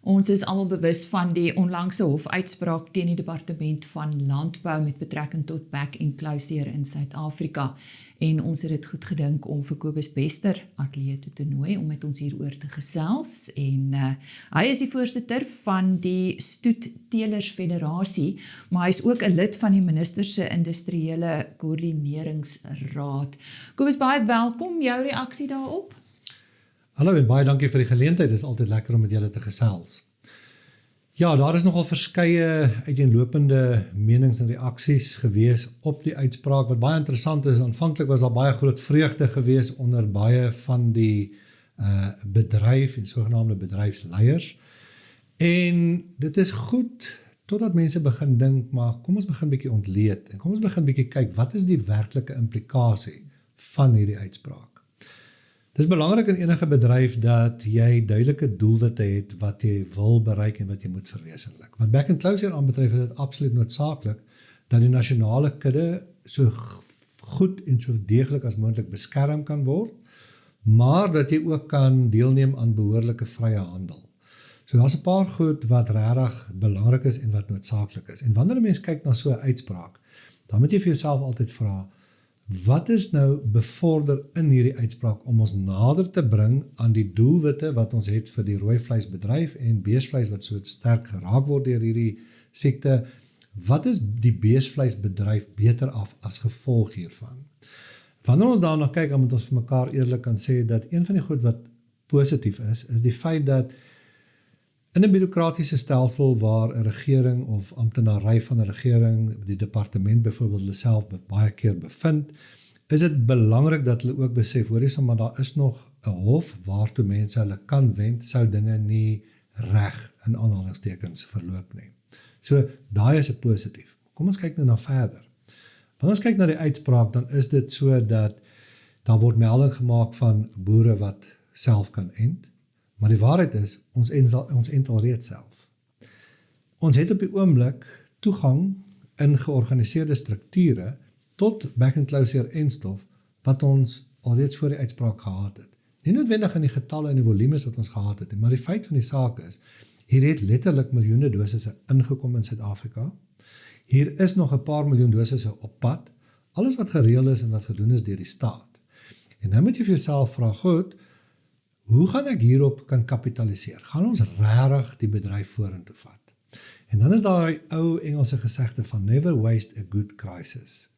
Ons is almal bewus van die onlangse hofuitspraak teen die Departement van Landbou met betrekking tot back-enclosure in Suid-Afrika. En ons het dit goed gedink om vir Kobus Bester atleet te nooi om met ons hieroor te gesels. En hy is die voorsitter van die Stoetteelers Federasie, maar hy is ook 'n lid van die minister se industriële koördineringsraad. Kobus, baie welkom. Jou reaksie daarop? Hallo en baie dankie vir die geleentheid, dit is altyd lekker om met julle te gesels. Ja, daar is nogal verskeie uiteenlopende menings en reaksies gewees op die uitspraak. Wat baie interessant is, aanvanklik was daar baie groot vreugde gewees onder baie van die bedryf en sogenaamde bedryfsleiers. En dit is goed, totdat mense begin dink, maar kom ons begin bietjie ontleed, en kom ons begin bietjie kyk, wat is die werklike implikasie van hierdie uitspraak? Dit is belangrik in enige bedryf dat jy duidelike doelwitte het wat jy wil bereik en wat jy moet verwesenlik. Wat back-enclosure aanbetref is dit absoluut noodsaaklik dat die nasionale kudde so goed en so deeglik as moontlik beskerm kan word, maar dat jy ook kan deelneem aan behoorlike vrye handel. So daar's 'n paar goed wat regtig belangrik is en wat noodsaaklik is. En wanneer 'n mens kyk na so 'n uitspraak, dan moet jy vir jouself altyd vra, wat is nou bevorder in hierdie uitspraak om ons nader te bring aan die doelwitte wat ons het vir die rooi vleisbedryf en beesvleis wat so sterk geraak word deur hierdie siekte? Wat is die beesvleisbedryf beter af as gevolg hiervan? Wanneer ons daarna kyk, dan moet ons vir mekaar eerlik kan sê dat een van die goed wat positief is die feit dat in 'n bureaukratiese stelsel waar 'n regering of amptenary van 'n regering, die departement byvoorbeeld hulle self baie keer bevind, is dit belangrik dat hulle ook besef, hoor jy, maar daar is nog 'n hof waartoe mense hulle kan wend, sou dinge nie reg in aanhalingstekens verloop nie. So, daai is 'n positief. Kom ons kyk nou na verder. Wanneer ons kyk na die uitspraak, dan is dit so dat daar word melding gemaak van boere wat self kan ent. Maar die waarheid is, ons ent alreeds self. Ons het op die oomblik toegang in georganiseerde strukture tot back-enclosure enstof wat ons alreeds voor die uitspraak gehad het. Nie noodwendig in die getalle en die volumes wat ons gehad het, maar die feit van die saak is, hier het letterlik miljoene dosisse ingekom in Suid-Afrika. Hier is nog 'n paar miljoen dosisse op pad. Alles wat gereël is en wat gedoen is deur die staat. En nou moet jy vir jouself vra, goed, hoe gaan ek hierop kan kapitaliseer? Gaan ons regtig die bedryf vorentoe vat? En dan is daar die ou Engelse gesegde van never waste a good crisis.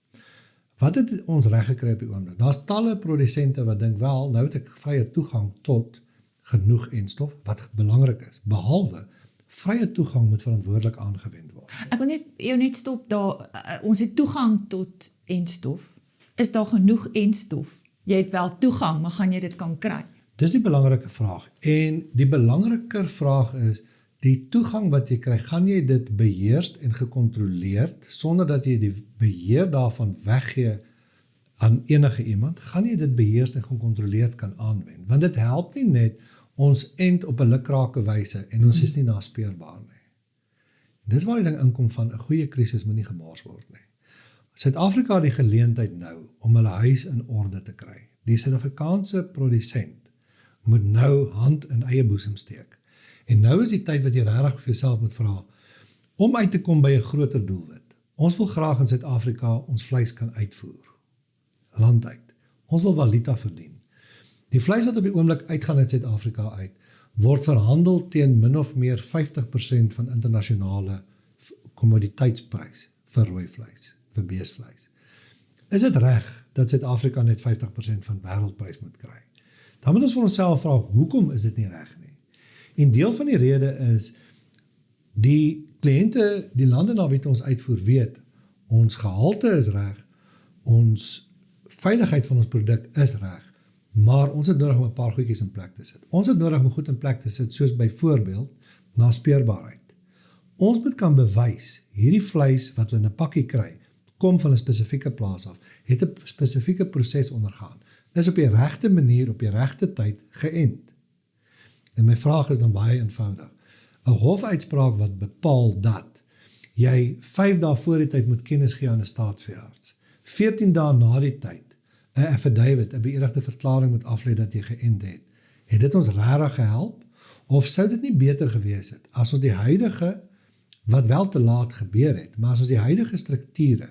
Wat het ons reg gekry op die oomblik? Daar's talle produsente wat dink, wel, nou het ek vrye toegang tot genoeg enstof, wat belangrik is, behalwe vrye toegang moet verantwoordelik aangewend word. Ek wil jou net stop daar. Ons het toegang tot enstof. Is daar genoeg enstof? Jy het wel toegang, maar gaan jy dit kan kry? Dis die belangrike vraag. En die belangriker vraag is, die toegang wat jy kry, gaan jy dit beheerst en gecontroleerd, sonder dat jy die beheer daarvan weggee aan enige iemand, gaan jy dit beheerst en gecontroleerd kan aanwend. Want dit help nie net ons ent op 'n lukrake wyse en ons is nie naspeurbaar nie. Dis waar die ding inkom van 'n goeie krisis moet nie gemors word nie. Suid-Afrika het die geleentheid nou om hulle huis in orde te kry. Die Suid-Afrikaanse produsent moet nou hand in eie boesem steek. En nou is die tyd wat jy regtig vir jouself moet vra, om uit te kom by 'n groter doelwit. Ons wil graag in Suid-Afrika ons vleis kan uitvoer. Land uit. Ons wil valuta verdien. Die vleis wat op die oomblik uitgaan uit Suid-Afrika uit, word verhandel teen min of meer 50% van internasionale kommoditeitsprys vir rooi vleis, vir beesvleis. Is dit reg dat Suid-Afrika net 50% van wêreldprys moet kry? Dan moet ons vir onsself vra, hoekom is dit nie reg nie? En deel van die rede is, die kliënte, die lande na wie ons uitvoer weet, ons gehalte is reg, ons veiligheid van ons produk is reg, maar ons het nodig om 'n paar goedjies in plek te sit. Ons het nodig om goed in plek te sit, soos byvoorbeeld naspeurbaarheid. Ons moet kan bewys, hierdie vleis wat hulle in 'n pakkie kry, kom van 'n spesifieke plaas af, het 'n spesifieke proses ondergaan, is op die regte manier, op die regte tyd geënt. En my vraag is dan baie eenvoudig. 'n Hofuitspraak wat bepaal dat jy 5 dae voor die tyd moet kennis gee aan 'n staatsveearts, 14 dae na die tyd 'n affidavit, 'n beëdigde verklaring moet aflê dat jy geënt het. Het dit ons regtig gehelp? Of sou dit nie beter gewees het as ons die huidige, wat wel te laat gebeur het, maar as ons die huidige strukture,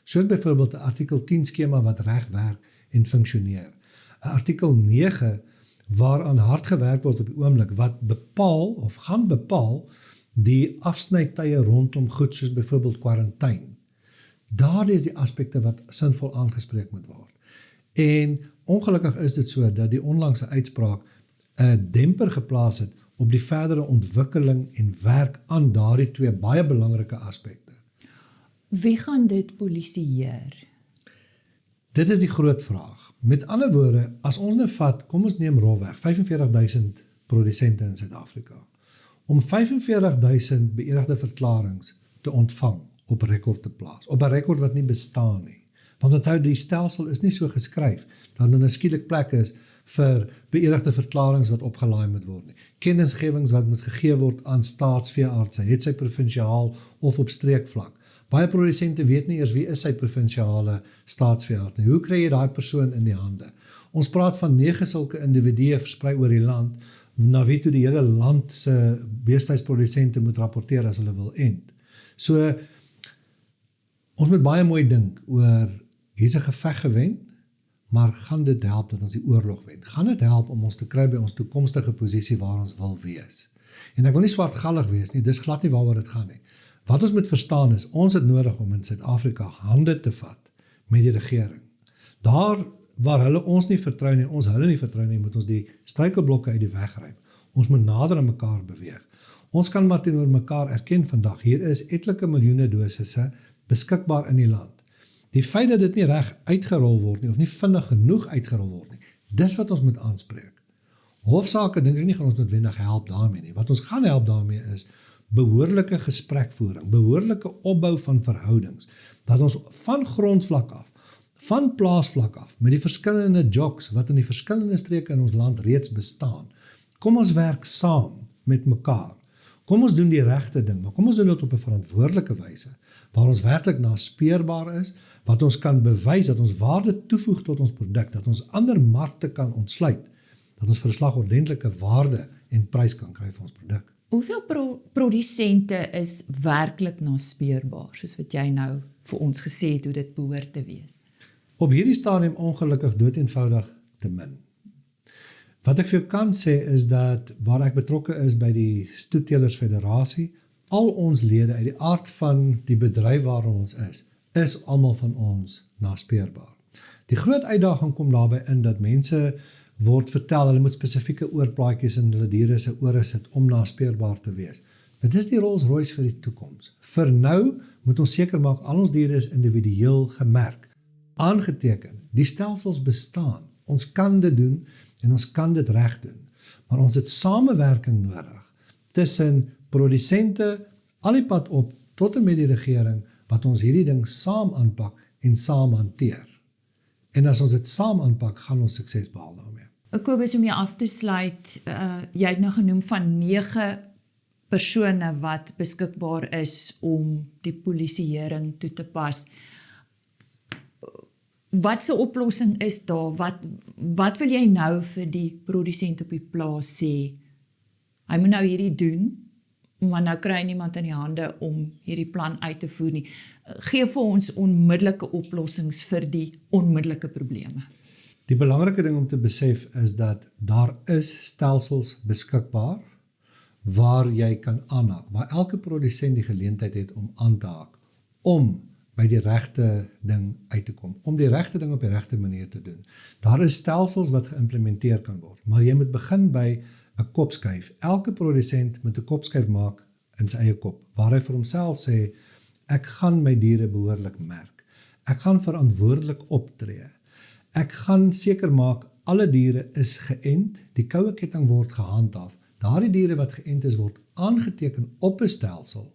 soos byvoorbeeld 'n artikel 10 skema wat reg werk en funksioneer, 'n artikel 9 waaraan hard gewerk word op die oomblik, wat bepaal of gaan bepaal die afsnytye rondom goed soos byvoorbeeld kwarantyne. Daardie is die aspekte wat sinvol aangespreek moet word. En ongelukkig is dit so dat die onlangse uitspraak 'n demper geplaas het op die verdere ontwikkeling en werk aan daardie twee baie belangrike aspekte. Wie gaan dit polisieer? Dit is die groot vraag. Met ander woorde, as ons nou vat, kom ons neem rolweg 45.000 produsente in Suid-Afrika. Om 45.000 beëdigde verklaringe te ontvang, op rekord te plaas, op 'n rekord wat nie bestaan nie. Want onthou, die stelsel is nie so geskryf, dat daar 'n skielik plek is vir beëdigde verklaringe wat opgelaai moet word nie. Kennisgewings wat moet gegee word aan staatsveeartse, het sy provinsiaal of op streekvlak. Baie produsente weet nie eers wie is sy provinsiale staatsveearts nie. Hoe kry jy daai persoon in die hande? Ons praat van 9 sulke individue versprei oor die land, na wie toe die hele land se beestevleisprodusente moet rapporteer as hulle wil ent. So, ons moet baie mooi dink oor, hier's 'n geveg gewen, maar gaan dit help dat ons die oorlog wen? Gaan dit help om ons te kry by ons toekomstige posisie waar ons wil wees? En ek wil nie swartgallig wees nie, dis glad nie waaroor dit gaan nie. Wat ons moet verstaan is, ons het nodig om in Suid-Afrika hande te vat met die regering. Daar waar hulle ons nie vertrou nie, ons hulle nie vertrou nie, moet ons die struikelblokke uit die weg ruim. Ons moet nader aan mekaar beweeg. Ons kan maar teenoor mekaar erken vandag, hier is etlike miljoene dosisse beskikbaar in die land. Die feit dat dit nie reg uitgerol word nie, of nie vinnig genoeg uitgerol word nie, dis wat ons moet aanspreek. Hofsaake dink ek nie gaan ons noodwendig help daarmee nie. Wat ons gaan help daarmee is behoorlike gesprekvoering, behoorlike opbou van verhoudings, dat ons van grondvlak af, van plaasvlak af, met die verskillende jocks wat in die verskillende streke in ons land reeds bestaan, kom ons werk saam met mekaar. Kom ons doen die regte ding, maar kom ons doen dit op 'n verantwoordelike wyse, waar ons werklik naspeurbaar is, wat ons kan bewys dat ons waarde toevoeg tot ons produk, dat ons ander markte kan ontsluit, dat ons vir 'n slag ordentlike waarde en prys kan kry vir ons produk. Hoeveel produsente is werklik naspeurbaar, soos wat jy nou vir ons gesê het hoe dit behoort te wees? Op hierdie stadium ongelukkig doodeenvoudig te min. Wat ek vir jou kan sê is dat waar ek betrokke is by die Stoettelersfederasie, al ons lede uit die aard van die bedryf waarin ons is almal van ons naspeurbaar. Die groot uitdaging kom daarbey in dat mense word vertel, hulle moet spesifieke oorplaatjies in hulle diere se ore sit om naspeurbaar te wees. Nou dis die Rolls Royce vir die toekoms. Vir nou moet ons seker maak al ons diere is individueel gemerk, aangeteken. Die stelsels bestaan. Ons kan dit doen en ons kan dit reg doen. Maar ons het samewerking nodig tussen produsente, al die pad op tot en met die regering, wat ons hierdie ding saam aanpak en saam hanteer. En as ons dit saam aanpak, gaan ons sukses behaal daarmee. Kobus, om jou af te sluit, jy het nou genoem van 9 persone wat beskikbaar is om die polisieering toe te pas. Wat se oplossing is daar? Wat wil jy nou vir die produsent op die plaas sê? Hy moet nou hierdie doen, maar nou kry niemand in die hande om hierdie plan uit te voer nie. Gee vir ons onmiddellike oplossings vir die onmiddellike probleme. Die belangrike ding om te besef is dat daar is stelsels beskikbaar waar jy kan aanhaak, waar elke produsent die geleentheid het om aan te haak, om by die regte ding uit te kom, om die regte ding op die regte manier te doen. Daar is stelsels wat geïmplementeer kan word, maar jy moet begin by 'n kopskuif. Elke produsent moet 'n kopskuif maak in sy eie kop, waar hy vir homself sê, ek gaan my diere behoorlik merk. Ek gaan verantwoordelik optree. Ek gaan seker maak, alle diere is geënt, die koue ketting word gehandhaaf. Daardie diere wat geënt is, word aangeteken op 'n stelsel,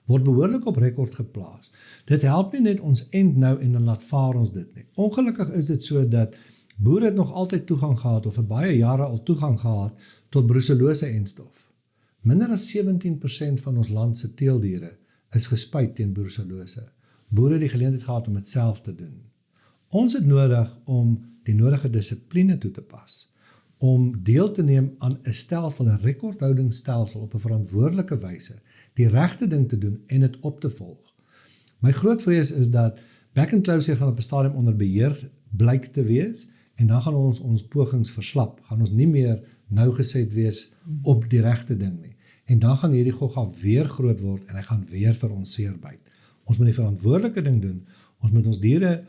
word behoorlik op rekord geplaas. Dit help nie net ons end nou en dan laat vaar ons dit nie. Ongelukkig is dit so dat boere het nog altyd toegang gehad, of vir baie jare al toegang gehad, tot brucellose entstof. Minder as 17% van ons land se teeldiere is gespuit teen brucellose. Boere het die geleentheid gehad om dit self te doen. Ons het nodig om die nodige dissipline toe te pas, om deel te neem aan 'n stelsel, 'n rekordhoudingsstelsel op 'n verantwoordelike wyse, die regte ding te doen en dit op te volg. My groot vrees is dat back and closure gaan op 'n stadium onder beheer blyk te wees en dan gaan ons pogings verslap, gaan ons nie meer nougeset wees op die regte ding nie. En dan gaan hierdie gogga weer groot word en hy gaan weer vir ons seer byt. Ons moet die verantwoordelike ding doen, ons moet ons diere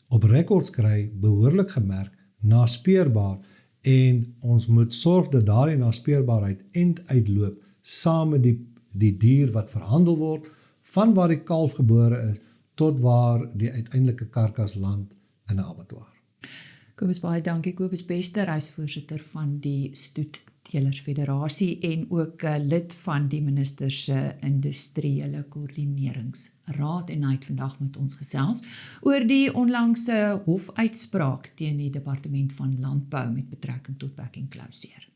op rekords kry, behoorlik gemerk, naspeurbaar, en ons moet sorg dat daardie naspeurbaarheid end uitloop saam met die dier wat verhandel word, van waar die kalf gebore is, tot waar die uiteindelike karkas land in 'n abattoir. Kobus, baie dankie. Kobus Bester, hy is voorsitter van die Stoetteelers Federasie en ook lid van die minister se industriële koördineringsraad, en hy het vandag met ons gesels oor die onlangse hofuitspraak teen die Departement van Landbou met betrekking tot back and closure.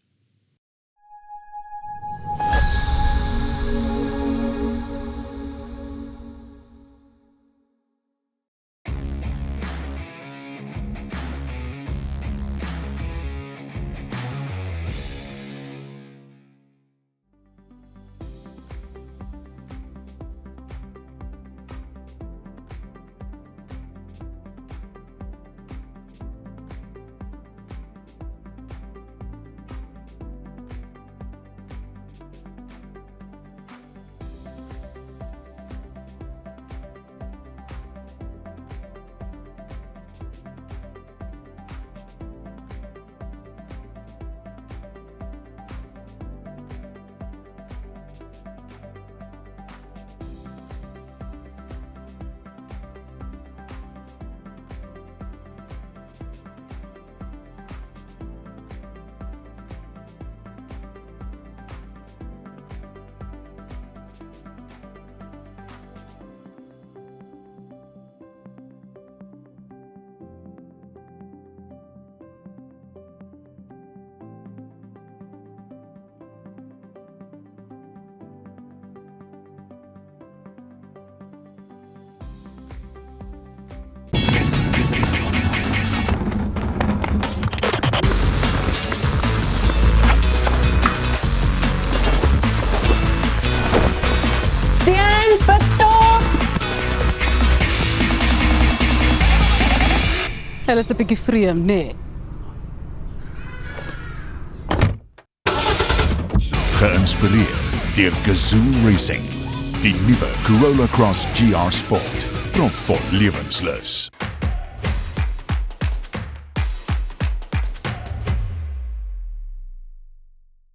Hulle is 'n bietjie vreemd, nee. Geïnspireer deur Gazoo Racing, die nuwe Corolla Cross GR Sport, propvol lewenslus.